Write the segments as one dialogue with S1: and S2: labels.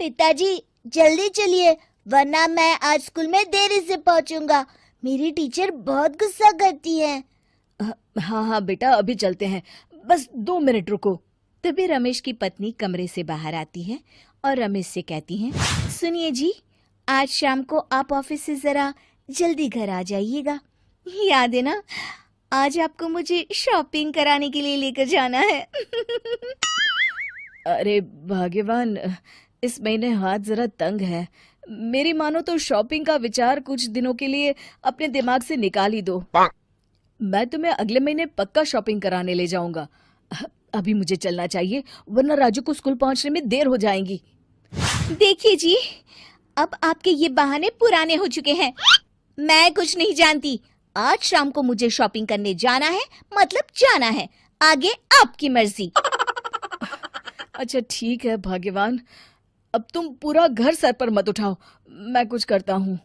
S1: पिताजी जल्दी चलिए, वरना मैं आज स्कूल में देरी से पहुंचूंगा। मेरी टीचर बहुत गुस्सा करती है।
S2: हाँ हाँ बेटा, अभी चलते हैं, बस 2 मिनट रुको। तभी रमेश की पत्नी कमरे से बाहर आती है और रमेश से कहती है,
S1: सुनिए जी, आज शाम को आप ऑफिस से जरा जल्दी घर आ जाइएगा। याद है ना, आज आपको मुझे शॉपिंग कराने के लिए लेकर जाना है।
S2: अरे भाग्यवान, इस महीने हाथ जरा तंग है। मेरी मानो तो शॉपिंग का विचार कुछ दिनों के लिए अपने दिमाग से निकाल ही दो। मैं तुम्हें अगले महीने पक्का शॉपिंग कराने ले जाऊंगा। अभी मुझे चलना चाहिए, वरना राजू को स्कूल पहुंचने में देर हो जाएगी।
S1: देखिए जी, अब आपके ये बहाने पुराने हो चुके हैं। मैं कुछ नहीं जानती। आज शाम को मुझे शॉपिंग करने जाना है, मतलब जाना है। आगे आपकी मर्जी।
S2: अच्छा ठीक है भाग्यवान, अब तुम पूरा घर सर पर मत उठाओ, मैं कुछ करता हूँ।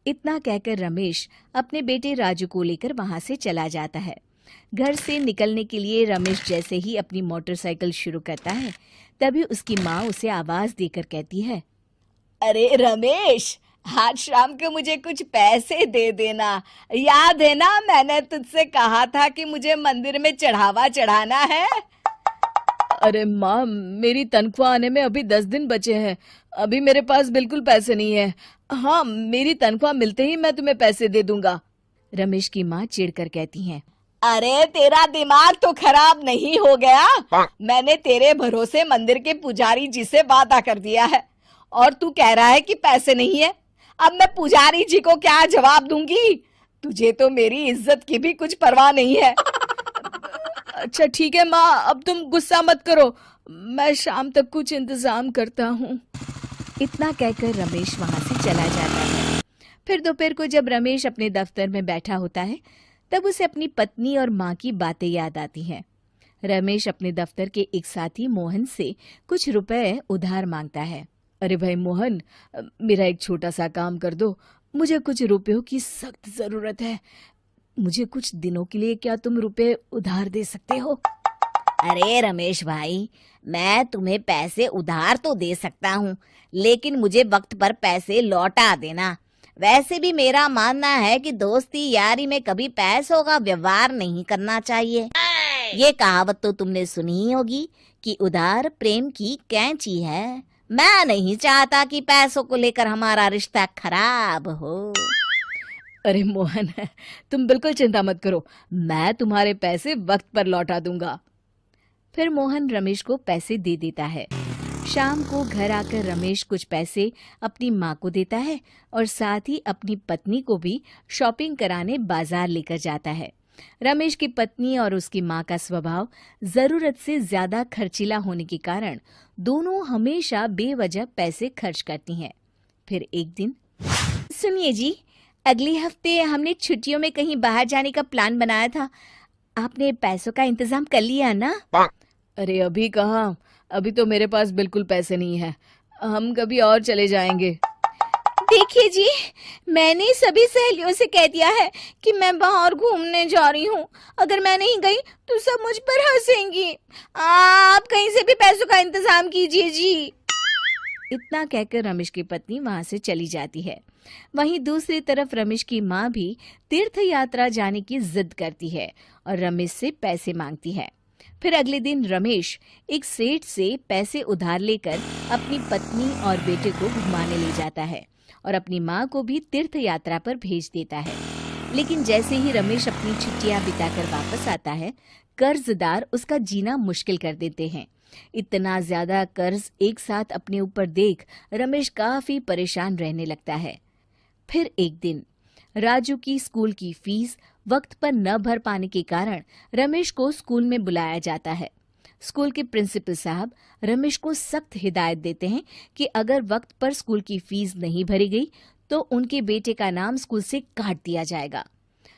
S1: इतना कहकर रमेश अपने बेटे राजू को लेकर वहां से चला जाता है। घर से निकलने के लिए रमेश जैसे ही अपनी मोटरसाइकिल शुरू करता है, तभी उसकी माँ उसे आवाज देकर कहती है,
S2: अरे रमेश, आज शाम को मुझे कुछ पैसे दे देना। याद है ना, मैंने तुझसे कहा था कि मुझे मंदिर में चढ़ावा चढ़ाना है। अरे माँ, मेरी तनख्वाह आने में अभी 10 दिन बचे हैं। अभी मेरे पास बिल्कुल पैसे नहीं है। हाँ, मेरी तनख्वाह मिलते ही मैं तुम्हें पैसे दे दूंगा।
S1: रमेश की माँ चिढ़कर कहती हैं,
S2: अरे तेरा दिमाग तो खराब नहीं हो गया? मैंने तेरे भरोसे मंदिर के पुजारी जी से वादा कर दिया है और तू कह रहा है कि पैसे नहीं है। अब मैं पुजारी जी को क्या जवाब दूंगी? तुझे तो मेरी इज्जत की भी कुछ परवाह नहीं है। अच्छा ठीक है माँ, अब तुम गुस्सा मत करो, मैं शाम तक कुछ इंतजाम करता हूँ।
S1: इतना कहकर रमेश वहां से चला जाता है। फिर दोपहर को जब रमेश अपने दफ्तर में बैठा होता है, तब उसे अपनी पत्नी और माँ की बातें याद आती हैं। रमेश अपने दफ्तर के एक साथी मोहन से कुछ रुपए उधार मांगता है।
S2: अरे भाई मोहन, मेरा एक छोटा सा काम कर दो, मुझे कुछ रुपयों की सख्त जरूरत है। मुझे कुछ दिनों के लिए क्या तुम रुपए उधार दे सकते हो?
S1: अरे रमेश भाई, मैं तुम्हें पैसे उधार तो दे सकता हूँ, लेकिन मुझे वक्त पर पैसे लौटा देना। वैसे भी मेरा मानना है कि दोस्ती यारी में कभी पैसों का व्यवहार नहीं करना चाहिए। ये कहावत तो तुमने सुनी ही होगी कि उधार प्रेम की कैंची है। मैं नहीं चाहता कि पैसों को लेकर हमारा रिश्ता खराब हो।
S2: अरे मोहन, तुम बिल्कुल चिंता मत करो, मैं तुम्हारे पैसे वक्त पर लौटा दूंगा।
S1: फिर मोहन रमेश को पैसे दे देता है। शाम को घर आकर रमेश कुछ पैसे अपनी माँ को देता है और साथ ही अपनी पत्नी को भी शॉपिंग कराने बाजार लेकर जाता है। रमेश की पत्नी और उसकी माँ का स्वभाव जरूरत से ज्यादा खर्चीला होने के कारण दोनों हमेशा बेवजह पैसे खर्च करती हैं। फिर एक दिन, सुनिए जी, अगले हफ्ते हमने छुट्टियों में कहीं बाहर जाने का प्लान बनाया था। आपने पैसों का इंतजाम कर लिया ना?
S2: अरे अभी कहाँ, अभी तो मेरे पास बिल्कुल पैसे नहीं है। हम कभी और चले जाएंगे।
S1: देखिए जी, मैंने सभी सहेलियों से कह दिया है कि मैं बाहर घूमने जा रही हूँ। अगर मैं नहीं गई तो सब मुझ पर हंसेंगी। आप कहीं से भी पैसों का इंतजाम कीजिए जी। इतना कहकर रमेश की पत्नी वहां से चली जाती है। वहीं दूसरी तरफ रमेश की माँ भी तीर्थ यात्रा जाने की जिद करती है और रमेश से पैसे मांगती है। फिर अगले दिन रमेश एक सेठ से पैसे उधार लेकर अपनी पत्नी और बेटे को घुमाने ले जाता है और अपनी माँ को भी तीर्थ यात्रा पर भेज देता है। लेकिन जैसे ही रमेश अपनी छुट्टियां बिताकर वापस आता है, कर्जदार उसका जीना मुश्किल कर देते हैं। इतना ज्यादा कर्ज एक साथ अपने ऊपर देख रमेश काफी परेशान रहने लगता है। फिर एक दिन राजू की स्कूल की फीस वक्त पर न भर पाने के कारण रमेश को स्कूल में बुलाया जाता है। स्कूल के प्रिंसिपल साहब रमेश को सख्त हिदायत देते हैं कि अगर वक्त पर स्कूल की फीस नहीं भरी गई तो उनके बेटे का नाम स्कूल से काट दिया जाएगा।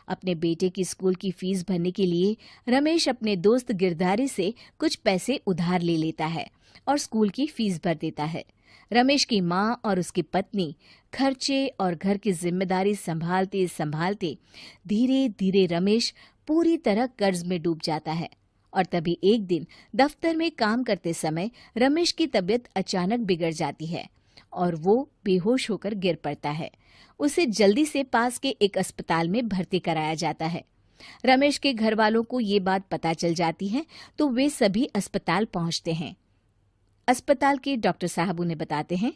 S1: अपने बेटे की स्कूल की फीस भरने के लिए रमेश अपने दोस्त गिरधारी से कुछ पैसे उधार ले लेता है और स्कूल की फीस भर देता है। रमेश की माँ और उसकी पत्नी खर्चे और घर की जिम्मेदारी संभालते संभालते धीरे धीरे रमेश पूरी तरह कर्ज में डूब जाता है और तभी एक दिन दफ्तर में काम करते समय रमेश की तबीयत अचानक बिगड़ जाती है और वो बेहोश होकर गिर पड़ता है। उसे जल्दी से पास के एक अस्पताल में भर्ती कराया जाता है। रमेश के घर वालों को ये बात पता चल जाती है तो वे सभी अस्पताल पहुंचते हैं। अस्पताल के डॉक्टर साहब उन्हें बताते हैं,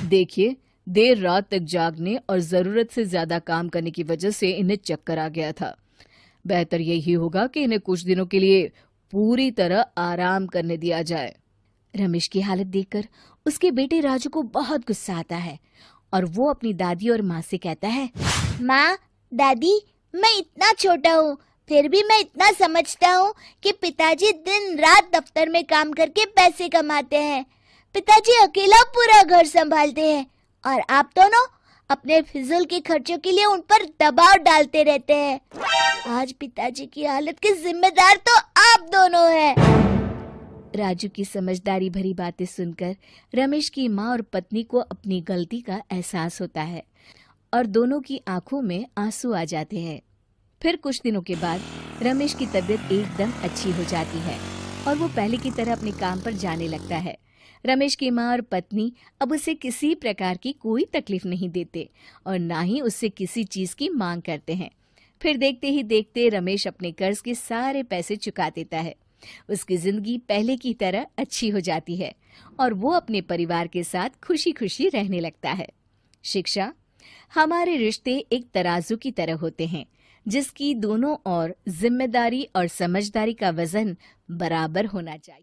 S1: देखिए, देर रात तक जागने और जरूरत से ज्यादा काम करने की वजह से इन्हें चक्कर आ गया था। बेहतर यही होगा कि इन्हें कुछ दिनों के लिए पूरी तरह आराम करने दिया जाए। रमेश की हालत देखकर उसके बेटे राजू को बहुत गुस्सा आता है और वो अपनी दादी और माँ से कहता है,
S3: माँ, दादी, मैं इतना छोटा हूँ, फिर भी मैं इतना समझता हूँ कि पिताजी दिन रात दफ्तर में काम करके पैसे कमाते हैं। पिताजी अकेला पूरा घर संभालते हैं और आप दोनों अपने फिजूल के खर्चों के लिए उन पर दबाव डालते रहते हैं। आज पिताजी की हालत के जिम्मेदार तो आप दोनों हैं।
S1: राजू की समझदारी भरी बातें सुनकर रमेश की माँ और पत्नी को अपनी गलती का एहसास होता है और दोनों की आंखों में आंसू आ जाते हैं। फिर कुछ दिनों के बाद रमेश की तबीयत एकदम अच्छी हो जाती है और वो पहले की तरह अपने काम पर जाने लगता है। रमेश की माँ और पत्नी अब उसे किसी प्रकार की कोई तकलीफ नहीं देते और ना ही उससे किसी चीज की मांग करते हैं। फिर देखते ही देखते रमेश अपने कर्ज के सारे पैसे चुका देता है। उसकी जिंदगी पहले की तरह अच्छी हो जाती है और वो अपने परिवार के साथ खुशी खुशी रहने लगता है। शिक्षा, हमारे रिश्ते एक तराजू की तरह होते हैं जिसकी दोनों ओर जिम्मेदारी और समझदारी का वजन बराबर होना चाहिए।